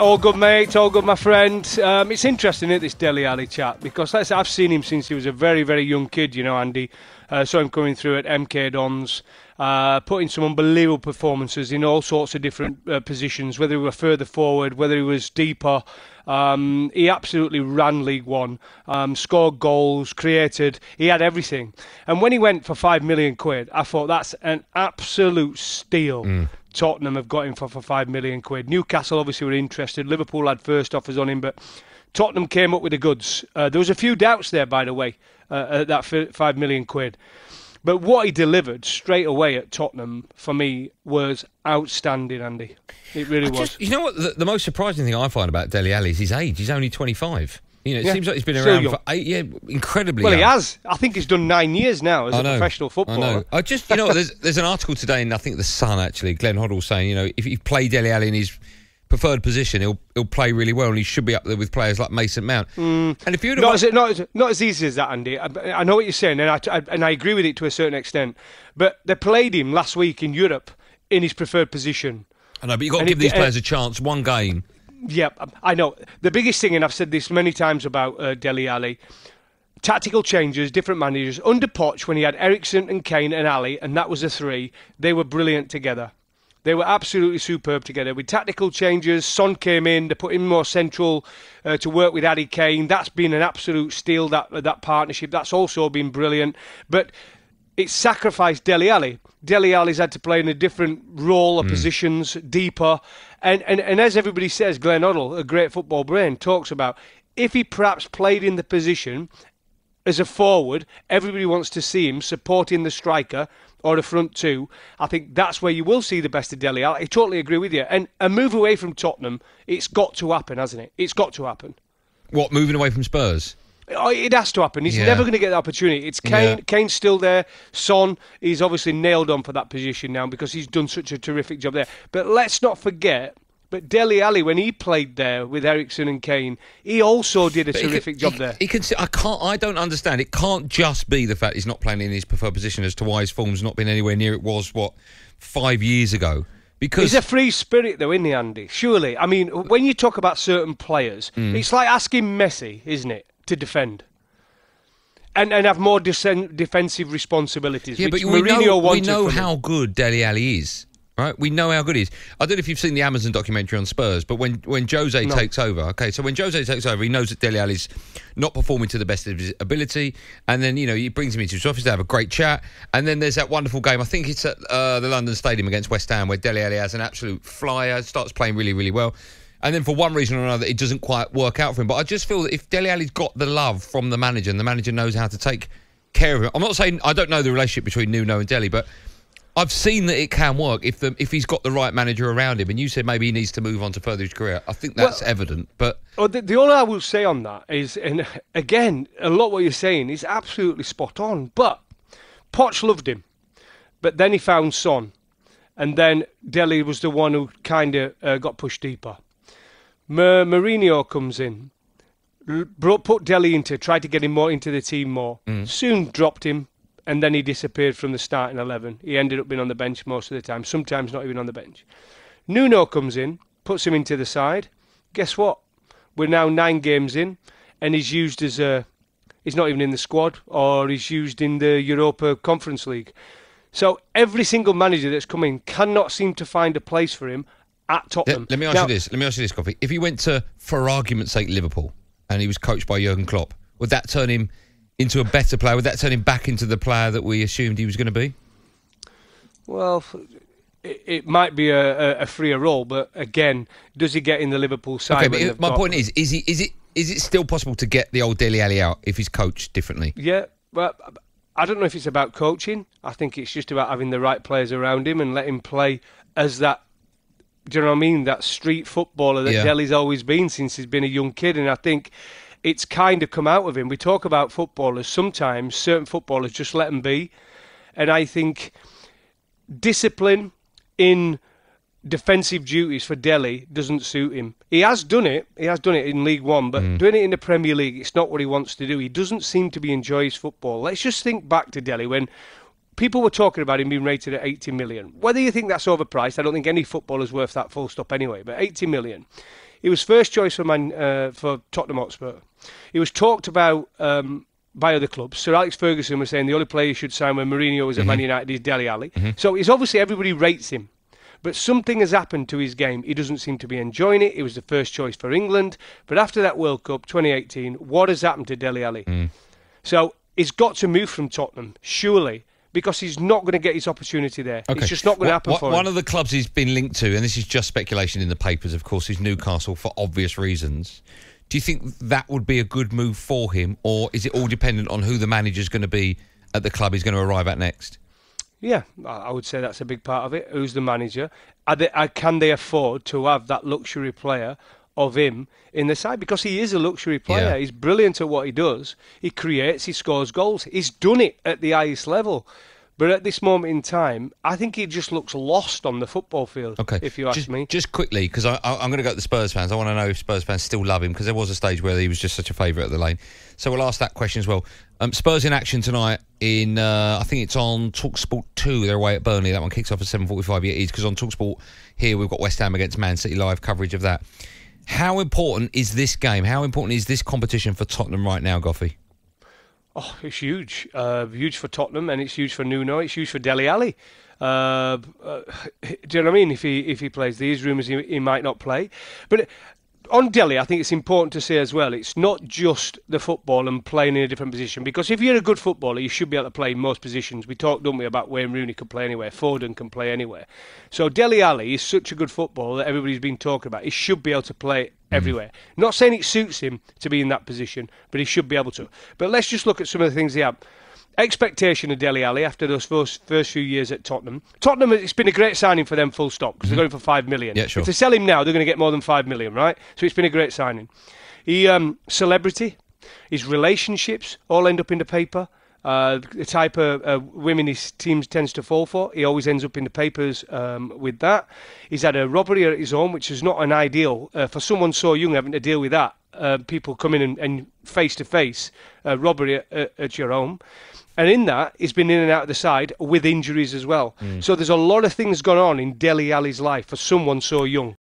All good, mate. All good, my friend. It's interesting, isn't it, this Dele Alli chat? Because I've seen him since he was a very, very young kid, you know, Andy. Saw him coming through at MK Dons, putting some unbelievable performances in all sorts of different positions, whether he were further forward, whether he was deeper. He absolutely ran League One, scored goals, created. He had everything. And when he went for £5 million, I thought that's an absolute steal. Tottenham have got him for £5 million. Newcastle obviously were interested. Liverpool had first offers on him, but Tottenham came up with the goods. There was a few doubts there, by the way, at that £5 million. But what he delivered straight away at Tottenham, for me, was outstanding, Andy. It really was. You know what? The most surprising thing I find about Dele Alli is his age. He's only 25. You know, it seems like he's been around for 8 years. Incredibly young. He has. I think he's done 9 years now as a professional footballer. I just, you know, there's an article today in, I think, The Sun, actually, Glenn Hoddle saying, you know, if you play Dele Alli in his preferred position, he'll play really well, and he should be up there with players like Mason Mount. And if you'd not as easy as that, Andy. I know what you're saying, and I agree with it to a certain extent. But they played him last week in Europe in his preferred position. I know, but you've got to give these players a chance. One game. Yeah, I know. The biggest thing, and I've said this many times about Dele Alli, tactical changes, different managers. Under Poch, when he had Eriksen and Kane and Ali, and that was a three, they were brilliant together. They were absolutely superb together. With tactical changes, Son came in, they put him more central to work with Harry Kane. That's been an absolute steal, that partnership. That's also been brilliant. But it's sacrificed Dele Alli. Dele Alli's had to play in a different role or positions, deeper. And as everybody says, Glenn Hoddle, a great football brain, talks about, if he perhaps played in the position as a forward, everybody wants to see him supporting the striker or the front two. I think that's where you will see the best of Dele Alli. I totally agree with you. And a move away from Tottenham, it's got to happen, hasn't it? It's got to happen. What, moving away from Spurs? Oh, it has to happen. He's never going to get the opportunity. It's Kane. Yeah. Kane's still there. Son, he's obviously nailed on for that position now because he's done such a terrific job there. But let's not forget, but Dele Alli, when he played there with Eriksen and Kane, he also did a terrific job there. I don't understand. It can't just be the fact he's not playing in his preferred position as to why his form's not been anywhere near it was, 5 years ago. Because he's a free spirit, though, isn't he, Andy? Surely. I mean, when you talk about certain players, it's like asking Messi, isn't it, to defend and have more defensive responsibilities. Yeah, which but we know how him. Good Dele Alli is. Right, we know how good he is. I don't know if you've seen the Amazon documentary on Spurs, but when Jose takes over, when Jose takes over, he knows that Dele Alli's not performing to the best of his ability, and then, you know, he brings him into his office to have a great chat, and then there's that wonderful game, I think it's at the London Stadium against West Ham, where Dele Alli has an absolute flyer, starts playing really, really well, and then for one reason or another, it doesn't quite work out for him. But I just feel that if Dele Alli's got the love from the manager, and the manager knows how to take care of him, I'm not saying I don't know the relationship between Nuno and Dele, but I've seen that it can work if he's got the right manager around him. And you said maybe he needs to move on to further his career. I think that's evident. But the only I will say on that is, and again, a lot of what you're saying is absolutely spot on. But Poch loved him, but then he found Son, and then Dele was the one who kind of got pushed deeper. Mourinho comes in, put Dele tried to get him more into the team more. Soon dropped him. And then he disappeared from the starting 11. He ended up being on the bench most of the time, sometimes not even on the bench. Nuno comes in, puts him into the side. Guess what? We're now 9 games in, and he's used as he's not even in the squad, or he's used in the Europa Conference League. So every single manager that's come in cannot seem to find a place for him at Tottenham. Let me ask you this, Coffee. If he went to, for argument's sake, Liverpool, and he was coached by Jurgen Klopp, would that turn him into a better player? Would that turn him back into the player that we assumed he was going to be? Well, it might be a freer role, but again, does he get in the Liverpool side? Okay, but my point is it still possible to get the old Dele Alli out if he's coached differently? Yeah, well, I don't know if it's about coaching. I think it's just about having the right players around him and let him play as that. Do you know what I mean? That street footballer that Dele's always been since he's been a young kid, and I think it's kind of come out of him. We talk about footballers. Sometimes certain footballers just let them be. And I think discipline in defensive duties for Dele doesn't suit him. He has done it. He has done it in League One, but doing it in the Premier League, it's not what he wants to do. He doesn't seem to be enjoying his football. Let's just think back to Dele when people were talking about him being rated at 80 million. Whether you think that's overpriced, I don't think any footballer's worth that full stop anyway, but 80 million. He was first choice for Tottenham Hotspur. He was talked about by other clubs. Sir Alex Ferguson was saying the only player he should sign when Mourinho was at Man United is Dele Alli. So he's obviously, everybody rates him. But something has happened to his game. He doesn't seem to be enjoying it. He was the first choice for England. But after that World Cup, 2018, what has happened to Dele Alli? So he's got to move from Tottenham, surely, because he's not going to get his opportunity there. Okay. It's just not going to happen for him. One of the clubs he's been linked to, and this is just speculation in the papers, of course, is Newcastle for obvious reasons. Do you think that would be a good move for him, or is it all dependent on who the manager's going to be at the club he's going to arrive at next? Yeah, I would say that's a big part of it. Who's the manager? Can they afford to have that luxury player of him in the side? Because he is a luxury player. Yeah. He's brilliant at what he does. He creates, he scores goals. He's done it at the highest level. But at this moment in time, I think he just looks lost on the football field, if you ask me. Just quickly, because I'm going to go to the Spurs fans. I want to know if Spurs fans still love him, because there was a stage where he was just such a favourite at the Lane. So we'll ask that question as well. Spurs in action tonight in, I think it's on TalkSport 2. They're away at Burnley. That one kicks off at 7:45. Yeah, it is, because on TalkSport here we've got West Ham against Man City, live coverage of that. How important is this game? How important is this competition for Tottenham right now, Goffey? Oh, it's huge. Huge for Tottenham, and it's huge for Nuno. It's huge for Dele Alli. Do you know what I mean? If he plays, these rumours he might not play. But on Dele, I think it's important to say as well, it's not just the football and playing in a different position. Because if you're a good footballer, you should be able to play in most positions. We talked, don't we, about Wayne Rooney could play anywhere. Foden can play anywhere. So Dele Alli is such a good footballer that everybody's been talking about. He should be able to play everywhere. Not saying it suits him to be in that position, but he should be able to. But let's just look at some of the things he had. Expectation of Dele Alli after those first few years at Tottenham. Tottenham, it's been a great signing for them, full stop, because they're going for $5 million. Yeah, sure. If they sell him now, they're going to get more than $5 million, right? So it's been a great signing. He celebrity, his relationships all end up in the paper. The type of women his teams tends to fall for, he always ends up in the papers with that. He's had a robbery at his home, which is not an ideal for someone so young having to deal with that. People come in and face-to-face robbery at your home. And in that, he's been in and out of the side with injuries as well. So there's a lot of things going on in Dele Alli's life for someone so young.